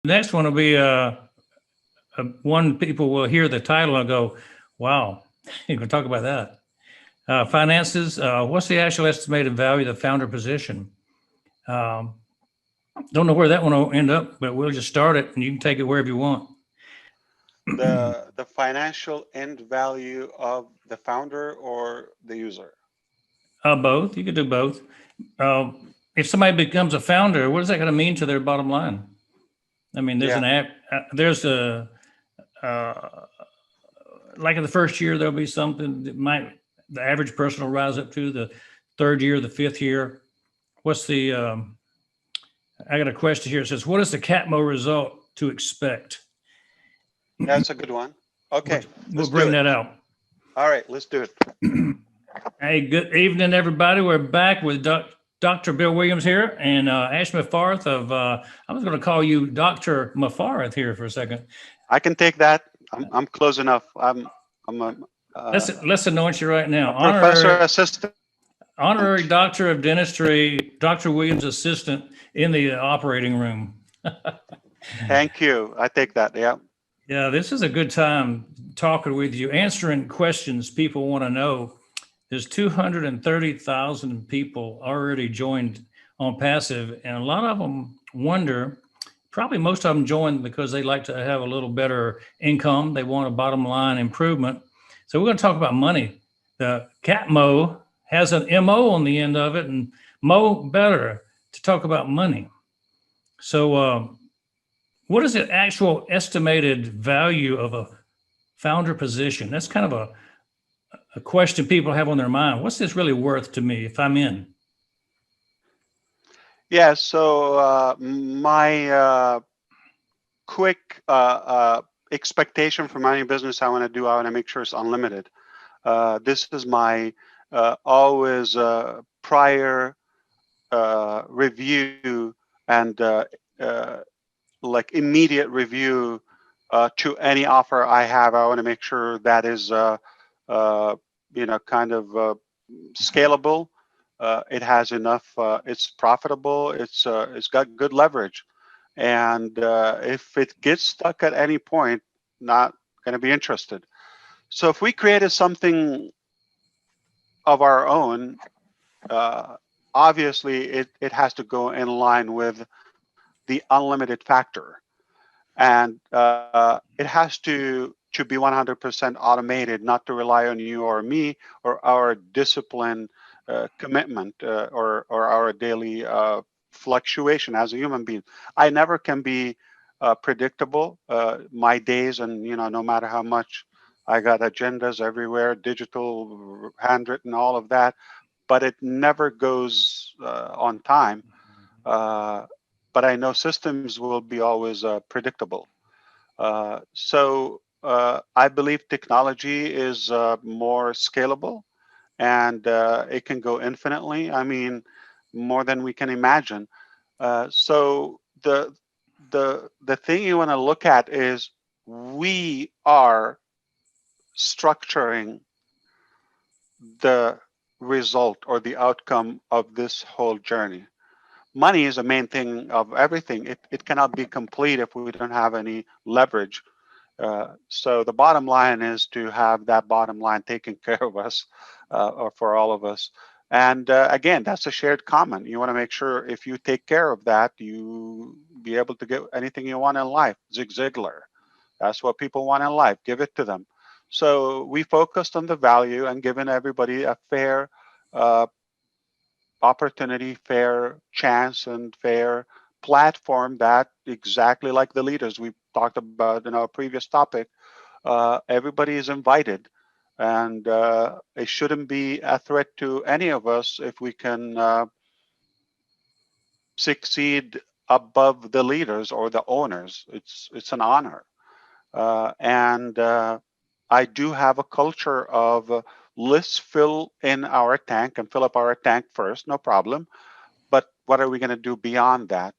Next one will be one people will hear the title and go, wow, you can talk about that. Finances, what's the actual estimated value of the founder position? Don't know where that one will end up, but we'll just start it and you can take it wherever you want. The financial end value of the founder or the user? Both. You could do both. If somebody becomes a founder, what is that going to mean to their bottom line? I mean, there's like in the first year, there'll be something that the average person will rise up to. The third year, the fifth year. What's the, I got a question here. It says, what is the CATMO result to expect? That's a good one. Okay. We'll bring that out. All right, let's do it. Hey, good evening, everybody. We're back with Dr. Bill Williams here and Ash Mufareh of, I was going to call you Dr. Mufareh here for a second. I can take that. I'm close enough. Let's anoint you right now. Professor assistant. Honorary Doctor of Dentistry, Dr. Williams assistant in the operating room. Thank you. I take that. Yeah. Yeah, this is a good time talking with you, answering questions people want to know. There's 230,000 people already joined OnPassive, and a lot of them wonder, probably most of them joined because they like to have a little better income. They want a bottom line improvement. So we're going to talk about money. The CATMO has an MO on the end of it, and Mo better to talk about money. So what is the actual estimated value of a founder position? That's kind of a question people have on their mind. What's this really worth to me if I'm in? Yeah, so my quick expectation for my business I want to make sure it's unlimited. This is my always prior review and like immediate review to any offer I have. I want to make sure that is kind of scalable. It has enough. It's profitable. It's got good leverage, and if it gets stuck at any point, not going to be interested. So if we created something of our own, obviously it has to go in line with the unlimited factor, and it has to be 100% automated, not to rely on you or me or our discipline, commitment, or our daily fluctuation as a human being. I never can be predictable. My days, and no matter how much I got agendas everywhere, digital, handwritten, all of that, but it never goes on time. But I know systems will be always predictable. So I believe technology is more scalable, and it can go infinitely. I mean, more than we can imagine. So the thing you want to look at is we are structuring the result or the outcome of this whole journey. Money is the main thing of everything. It cannot be complete if we don't have any leverage. So the bottom line is to have that bottom line taken care of us, or for all of us. And again, that's a shared common. You want to make sure if you take care of that, you be able to get anything you want in life. Zig Ziglar. That's what people want in life. Give it to them. So we focused on the value and given everybody a fair opportunity, fair chance, and fair platform, that exactly like the leaders we talked about in our previous topic, everybody is invited, and it shouldn't be a threat to any of us if we can succeed above the leaders or the owners. It's an honor, and I do have a culture of let's fill in our tank and fill up our tank first, no problem. But what are we going to do beyond that?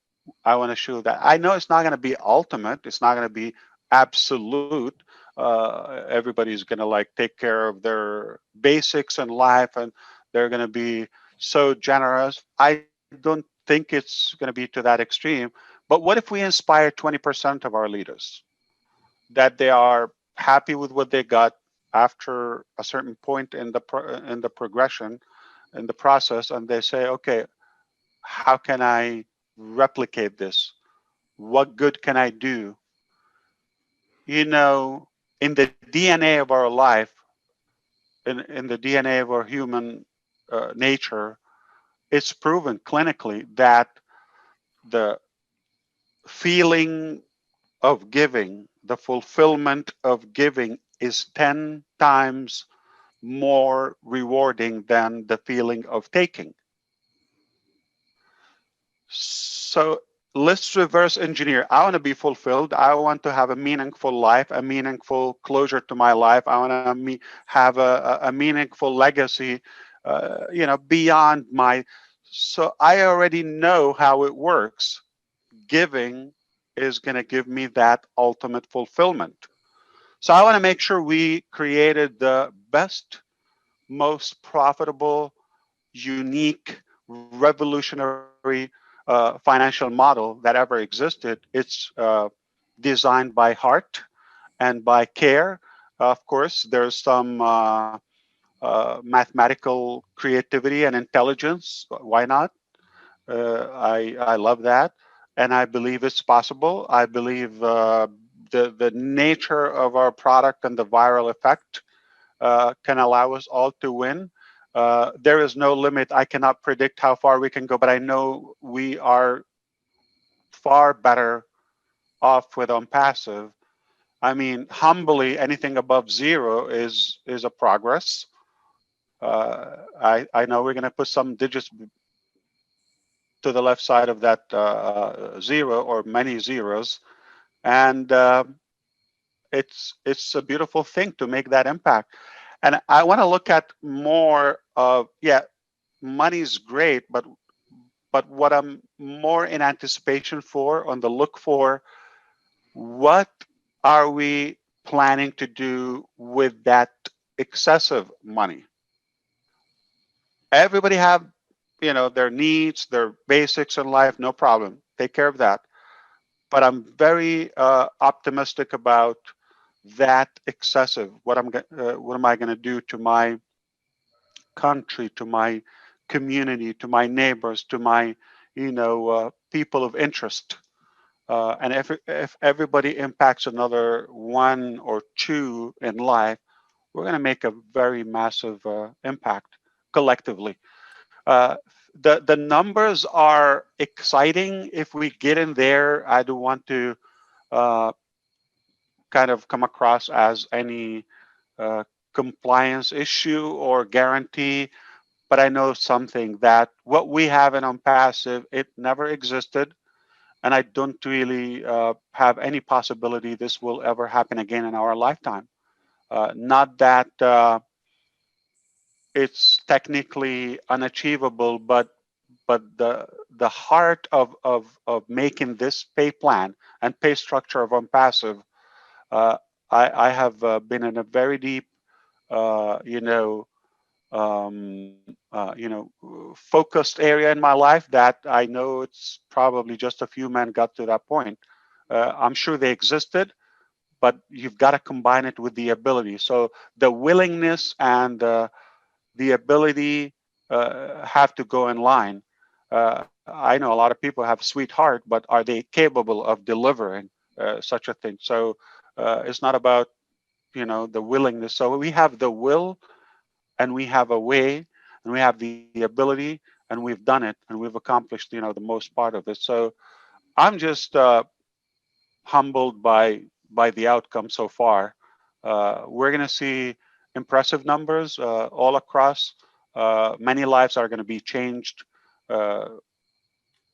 I want to show that. I know it's not going to be ultimate. It's not going to be absolute. Everybody's going to like take care of their basics in life, and they're going to be so generous. I don't think it's going to be to that extreme, but But what if we inspire 20% of our leaders that they are happy with what they got after a certain point in the progression, in the process, and they say, okay, how can I replicate this? What good can I do? You know, in the DNA of our life, in the DNA of our human nature, it's proven clinically that the feeling of giving, the fulfillment of giving is 10 times more rewarding than the feeling of taking. So let's reverse engineer. I want to be fulfilled. I want to have a meaningful life, a meaningful closure to my life. I want to have a meaningful legacy, beyond my. So I already know how it works. Giving is going to give me that ultimate fulfillment. So I want to make sure we created the best, most profitable, unique, revolutionary financial model that ever existed. It's designed by heart and by care. Of course, there's some mathematical creativity and intelligence. Why not? I love that, and I believe it's possible. I believe the nature of our product and the viral effect can allow us all to win. There is no limit. I cannot predict how far we can go, but I know we are far better off with OnPassive. I mean, humbly, anything above zero is a progress. I know we're going to put some digits to the left side of that zero or many zeros, and it's a beautiful thing to make that impact. And I want to look at more of, yeah, money's great, but what I'm more in anticipation for, on the look for, what are we planning to do with that excessive money? Everybody have, their needs, their basics in life, no problem. Take care of that. But I'm very optimistic about that excessive. What am I going to do to my country, to my community, to my neighbors, to my, people of interest? And if everybody impacts another one or two in life, we're going to make a very massive impact collectively. Uh, the numbers are exciting. If we get in there, I don't want to uh, kind of come across as any uh, compliance issue or guarantee, but I know something, that what we have in OnPassive, it never existed, and I don't really have any possibility this will ever happen again in our lifetime. Not that it's technically unachievable, but the heart of making this pay plan and pay structure of OnPassive, uh, I have been in a very deep, um, focused area in my life that I know it's probably just a few men got to that point. I'm sure they existed, but you've got to combine it with the ability. So the willingness and the ability have to go in line. I know a lot of people have sweet heart, but are they capable of delivering such a thing? So it's not about, the willingness. So we have the will, and we have a way, and we have the ability, and we've done it, and we've accomplished, the most part of it. So I'm just humbled by the outcome so far. We're going to see impressive numbers all across. Many lives are going to be changed uh,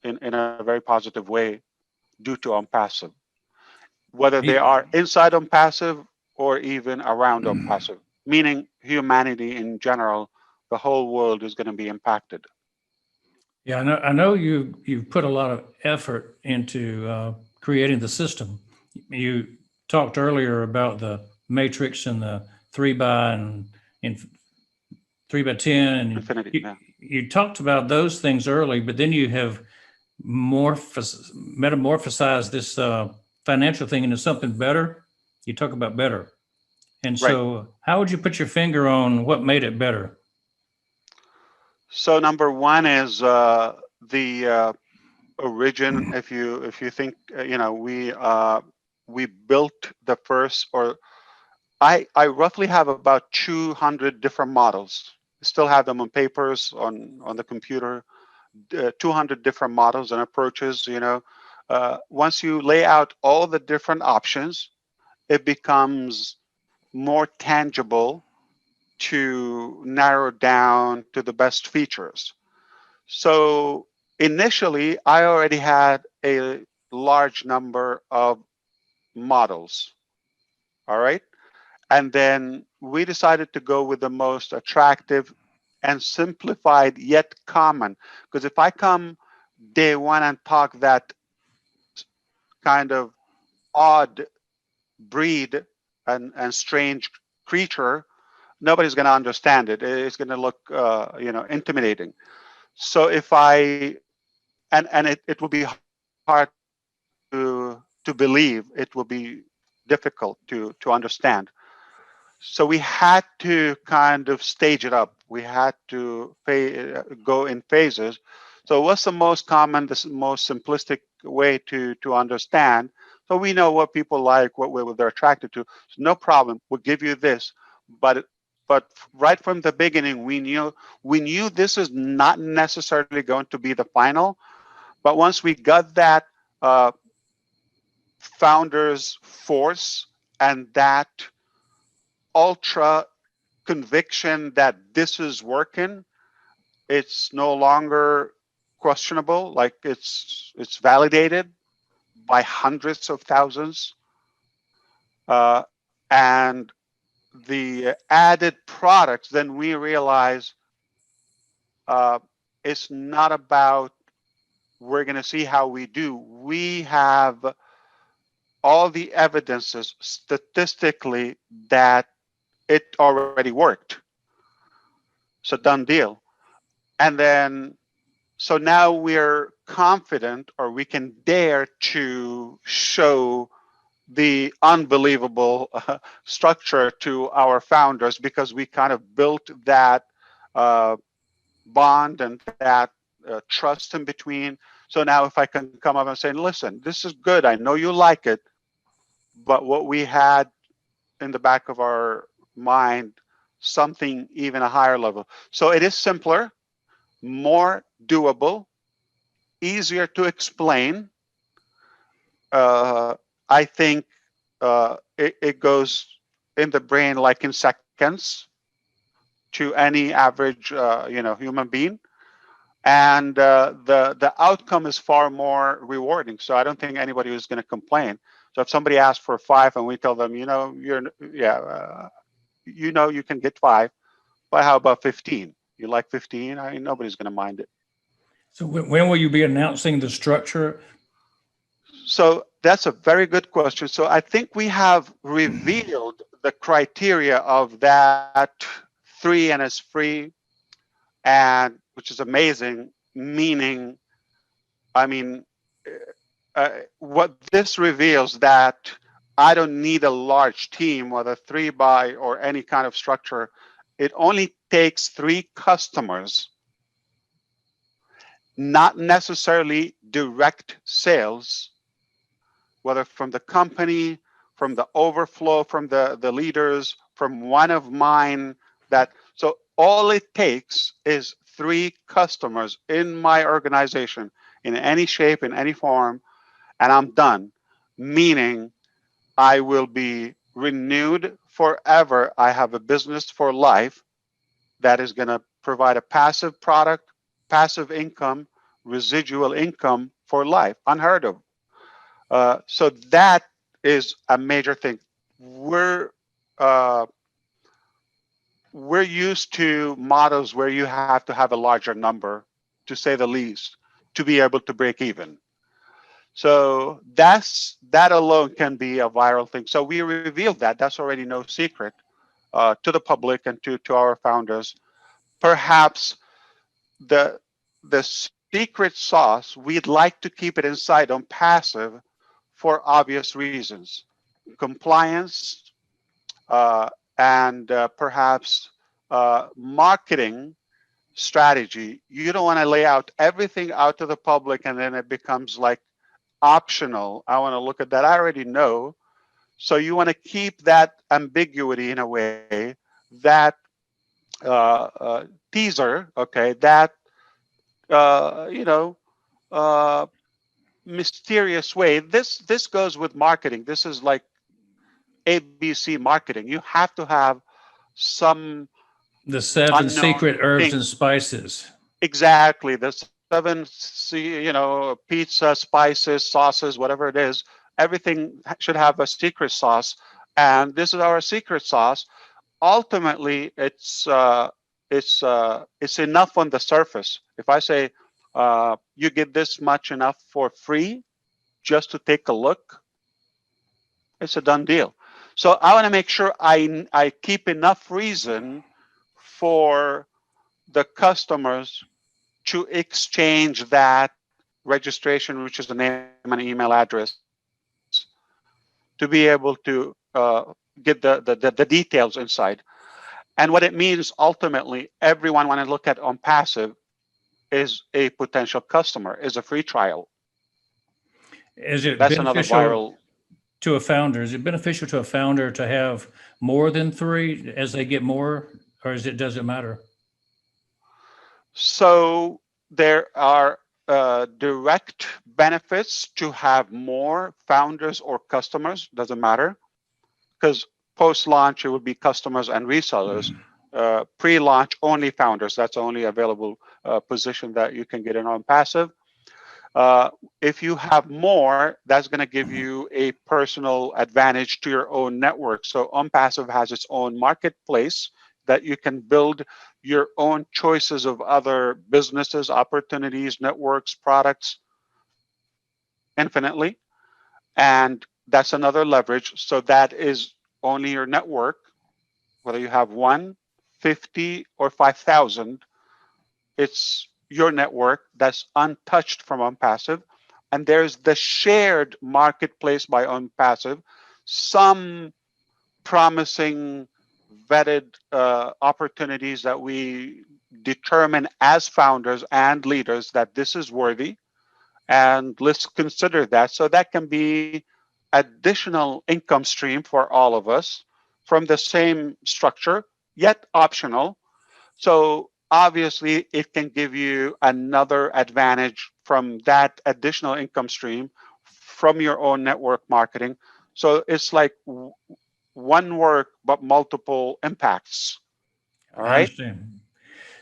in a very positive way due to OnPassive, whether they are inside OnPassive or even around OnPassive, meaning humanity in general. The whole world is going to be impacted. Yeah, I know you've put a lot of effort into creating the system. You talked earlier about the matrix and the 3 by and 3 by 10, and Infinity. you, Yeah. you talked about those things early, but then you have metamorphosize this financial thing into something better. You talk about better. And Right. so, how would you put your finger on what made it better? So number one is the origin. If you think, we built the first, or I roughly have about 200 different models. I still have them on papers, on the computer. 200 different models and approaches. Once you lay out all the different options, it becomes more tangible to narrow down to the best features. So initially, I already had a large number of models. All right. And then we decided to go with the most attractive and simplified yet common. Because if I come day one and talk that kind of odd breed and strange creature, nobody's going to understand it. It's going to look, intimidating. So if it will be hard to believe, it will be difficult to understand. So we had to kind of stage it up. We had to go in phases. So what's the most common, the most simplistic way to understand? So we know what people like, what they're attracted to. So no problem. We'll give you this, but right from the beginning, we knew this is not necessarily going to be the final. But once we got that uh, founder's force and that ultra conviction that this is working, it's no longer questionable. Like it's validated by hundreds of thousands, and the added products. Then we realize uh, it's not about we're going to see how we do. We have all the evidences statistically that it already worked. It's a done deal. And then, so now we're confident, or we can dare to show the unbelievable structure to our founders, because we kind of built that uh, bond and that trust in between. So now if I can come up and say, listen, this is good, I know you like it, but what we had in the back of our mind, something even a higher level. So it is simpler, more doable, easier to explain. I think it goes in the brain like in seconds to any average human being, and the outcome is far more rewarding. So I don't think anybody is going to complain. So if somebody asks for 5 and we tell them, you can get 5, but how about 15? You like 15? I mean, nobody's going to mind it. So, when will you be announcing the structure? So that's a very good question. So I think we have revealed the criteria of that 3 and is free, and which is amazing, meaning, I mean, what this reveals that I don't need a large team, whether 3 by or any kind of structure. It only takes 3 customers, not necessarily direct sales, whether from the company, from the overflow, from the leaders, from one of mine. So all it takes is 3 customers in my organization, in any shape, in any form, and I'm done. Meaning I will be renewed forever. I have a business for life that is going to provide a passive product, passive income, residual income for life, unheard of. So that is a major thing. We're uh, we're used to models where you have to have a larger number, to say the least, to be able to break even. So that alone can be a viral thing. So we revealed that. That's already no secret to the public and to our founders. Perhaps the the secret sauce, we'd like to keep it inside on passive for obvious reasons. Compliance, and perhaps marketing strategy. You don't want to lay out everything out to the public and then it becomes like optional. I want to look at that. I already know. So you want to keep that ambiguity in a way, that teaser, okay, that, you know, uh, mysterious way. This goes with marketing. This is like ABC marketing. You have to have some The 7 unknown secret herbs thing. and spices. Exactly. The 7, pizza, spices, sauces, whatever it is. Everything should have a secret sauce, and this is our secret sauce. Ultimately, it's enough on the surface. If I say you get this much enough for free, just to take a look, it's a done deal. So I want to make sure I keep enough reason for the customers to exchange that registration, which is the name and email address, to be able to get the details inside. And what it means ultimately, everyone when I look at OnPassive is a potential customer, is a free trial. Is it That's another beneficial viral. to a founder? Is it beneficial to a founder to have more than 3 as they get more, or does it matter? So there are direct benefits to have more founders or customers, doesn't matter, because post-launch it would be customers and resellers. Pre-launch only founders. That's only available position that you can get in OnPassive. If you have more, that's going to give you a personal advantage to your own network. So OnPassive has its own marketplace that you can build your own choices of other businesses, opportunities, networks, products infinitely. And that's another leverage. So that is only your network, whether you have 1, 50, or 5,000, it's your network that's untouched from OnPassive. And there's the shared marketplace by OnPassive, some promising vetted opportunities that we determine as founders and leaders that this is worthy, and let's consider that. So that can be additional income stream for all of us from the same structure, yet optional. So obviously it can give you another advantage from that additional income stream from your own network marketing. So it's like one work, but multiple impacts. All I right. understand.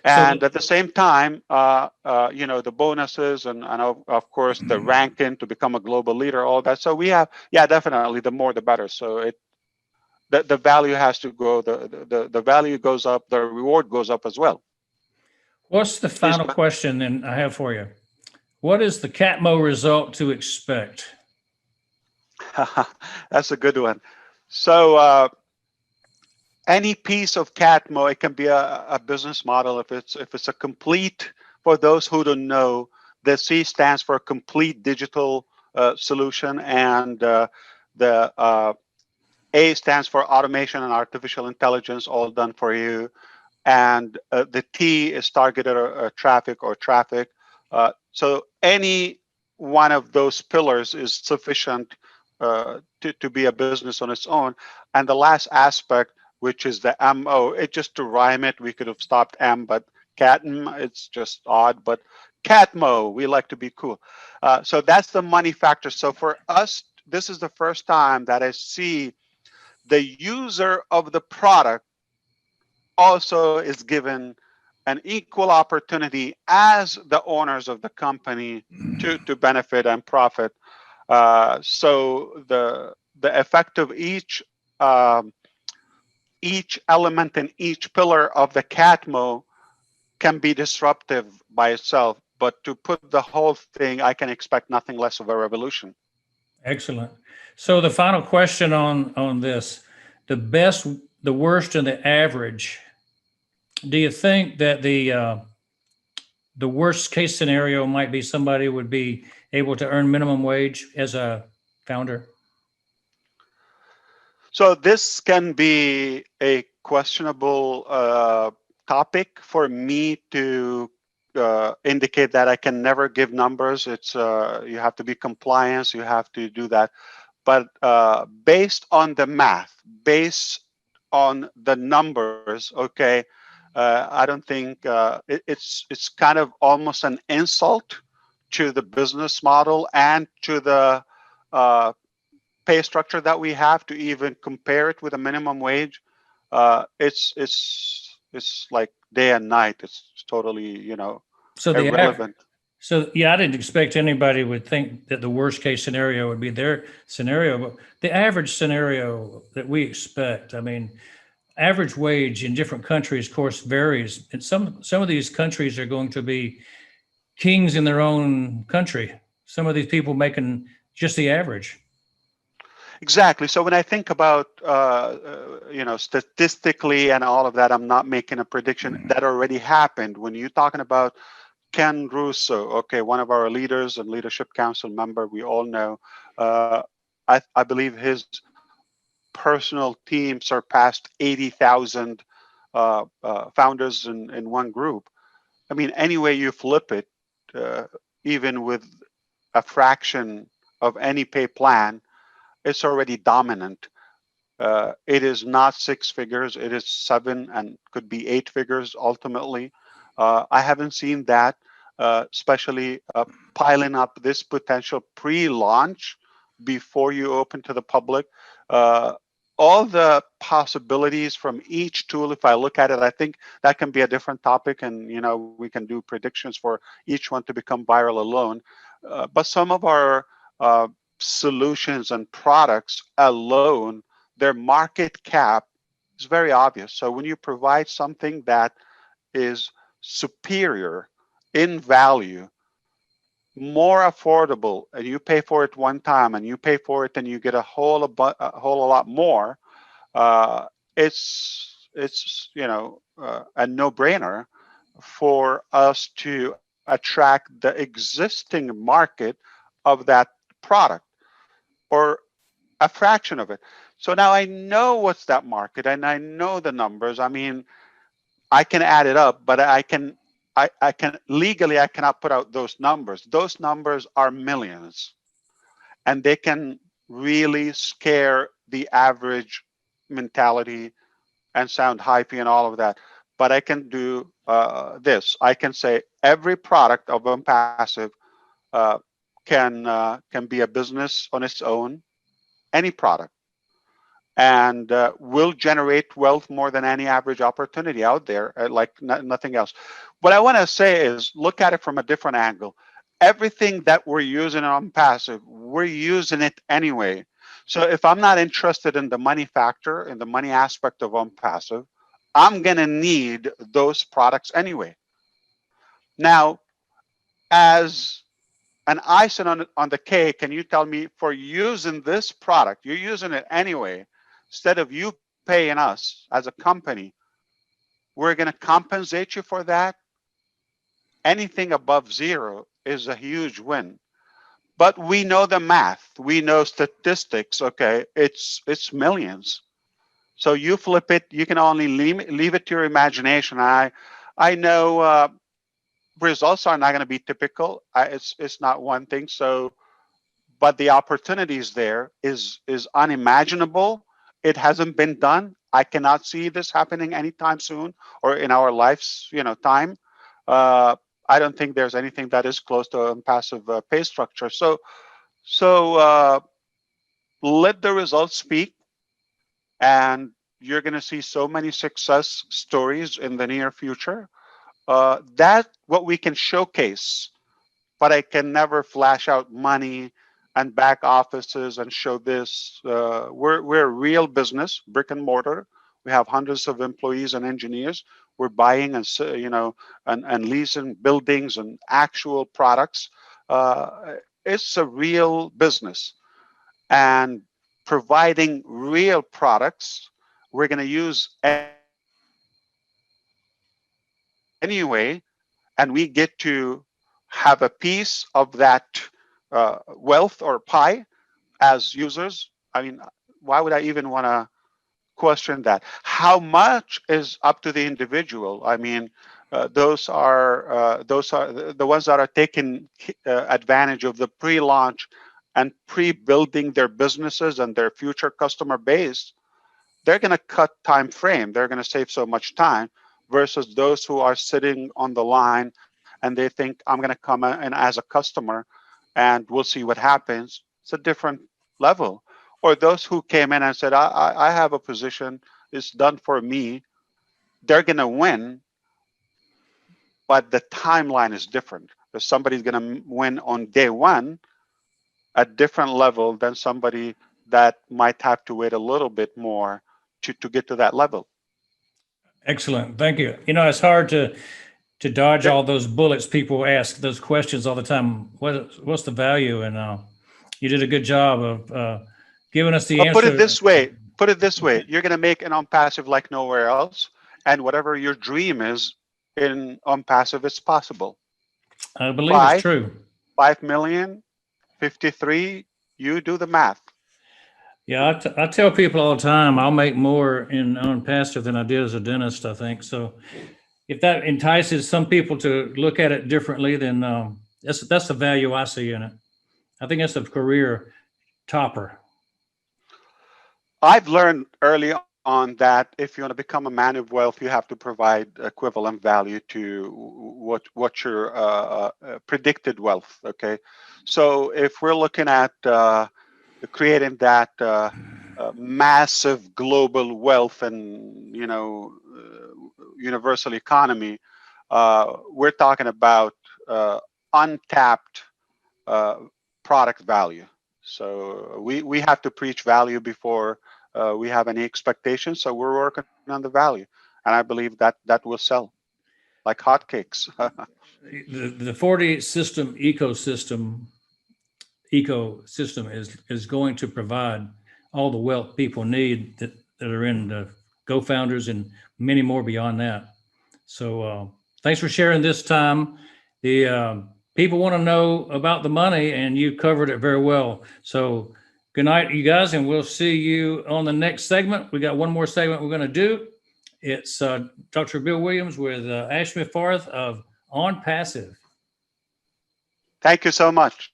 So, And at the same time, the bonuses and of course the ranking to become a global leader, all that. So we have, yeah, definitely the more the better. So the value has to go, the value goes up, the reward goes up as well. what's the Please final go question then I have for you? What is the CATMO result to expect? ahead. That's a good one. So any piece of CATMO, it can be a business model if it's a complete. For those who don't know, the C stands for complete digital solution, and the A stands for automation and artificial intelligence, all done for you. And the T is targeted traffic or traffic. So any one of those pillars is sufficient to be a business on its own. And the last aspect, which is the MO, it just to rhyme it, we could have stopped M, but CATM, it's just odd, but CATMO, we like to be cool. So that's the money factor. So for us, this is the first time that I see the user of the product also is given an equal opportunity as the owners of the company to benefit and profit. So the effect of each element and each pillar of the CATMO can be disruptive by itself, but to put the whole thing, I can expect nothing less of a revolution. Excellent. So the final question on this, the best, the worst, and the average. Do you think that the worst case scenario might be somebody would be able to earn minimum wage as a founder? So this can be a questionable topic for me to indicate that I can never give numbers. It's you have to be compliant, you have to do that. But based on the math, based on the numbers, okay, I don't think it's kind of almost an insult to the business model and to the uh, pay structure that we have to even compare it with a minimum wage. It's like day and night. It's totally, So the irrelevant. so yeah, I didn't expect anybody would think that the worst case scenario would be their scenario, but the average scenario that we expect, I mean, average wage in different countries, of course, varies. And some of these countries are going to be kings in their own country. Some of these people making just the average. Exactly. So when I think about statistically and all of that, I'm not making a prediction that already happened. When you're talking about Ken Russo, okay, one of our leaders and leadership council member, we all know. I believe his personal team surpassed 80,000 founders in one group. I mean, any way you flip it, uh, even with a fraction of any pay plan, it's already dominant. It is not six figures, it is seven and could be eight figures ultimately. I haven't seen that, especially piling up this potential pre-launch before you open to the public. Uh, all the possibilities from each tool, if I look at it, I think that can be a different topic, and we can do predictions for each one to become viral alone. But some of our solutions and products alone, their market cap is very obvious. So when you provide something that is superior in value, more affordable, and you pay for it one time, and you pay for it, and you get a whole lot more, uh, it's a no-brainer for us to attract the existing market of that product, or a fraction of it. So now I know what's that market, and I know the numbers. I mean, I can add it up, but I can legally, I cannot put out those numbers. Those numbers are millions, and they can really scare the average mentality and sound hypey and all of that. But I can do this. I can say every product of OnPassive uh, can be a business on its own, any product, and will generate wealth more than any average opportunity out there, like nothing else. What I want to say is look at it from a different angle. Everything that we're using on passive, we're using it anyway. So if I'm not interested in the money factor, in the money aspect of on passive, I'm going to need those products anyway. Now, as an icing on the cake, can you tell me, for using this product, you're using it anyway, instead of you paying us as a company, we're going to compensate you for that? Anything above zero is a huge win. But we know the math, we know statistics, okay? It's millions. So you flip it, you can only leave it to your imagination. I know results are not going to be typical. It's not one thing. So, but the opportunities there is unimaginable. It hasn't been done. I cannot see this happening anytime soon or in our life's time. Uh, I don't think there's anything that is close to a passive pay structure. So let the results speak, and you're going to see so many success stories in the near future. That what we can showcase, but I can never flash out money and back offices and show this. We're a real business, brick and mortar. We have hundreds of employees and engineers. We're buying and leasing buildings and actual products. It's a real business, and providing real products we're going to use anyway, and we're going to use and we get to have a piece of that wealth or pie as users, I mean, why would I even want to question that? How much is up to the individual. I mean, those are the ones that are taking advantage of the pre-launch and pre-building their businesses and their future customer base. They're going to cut time frame. They're going to save so much time versus those who are sitting on the line and they think, I'm going to come in as a customer and we'll see what happens. It's a different level. Or those who came in and said, I have a position, it's done for me. They're going to win, but the timeline is different. Because somebody's going to win on day one at different level than somebody that might have to wait a little bit more to get to that level. Excellent. Thank you. You know, it's hard to dodge all those bullets. People ask those questions all the time. What's the value? And you did a good job of giving us the answer. Put it this way. Put it this way. You're going to make an OnPassive like nowhere else. And whatever your dream is in OnPassive, it's possible. I believe it's true. 5 million, 53, you do the math. Yeah, I tell people all the time, I'll make more in OnPassive than I did as a dentist, I think. So if that entices some people to look at it differently, then that's the value I see in it. I think that's a career topper. I've learned early on that if you want to become a man of wealth, you have to provide equivalent value to what your predicted wealth. Okay, so if we're looking at creating that massive global wealth and universal economy, we're talking about untapped product value. So we have to preach value before we have any expectations. So we're working on the value, and I believe that will sell like hotcakes. The 40 system ecosystem is going to provide all the wealth people need that are in the Gofounders and many more beyond that. So thanks for sharing this time. The people want to know about the money, and you covered it very well. So good night, you guys, and we'll see you on the next segment. We got one more segment we're going to do. It's Dr. Bill Williams with Ash Mufareh of OnPassive. Thank you so much.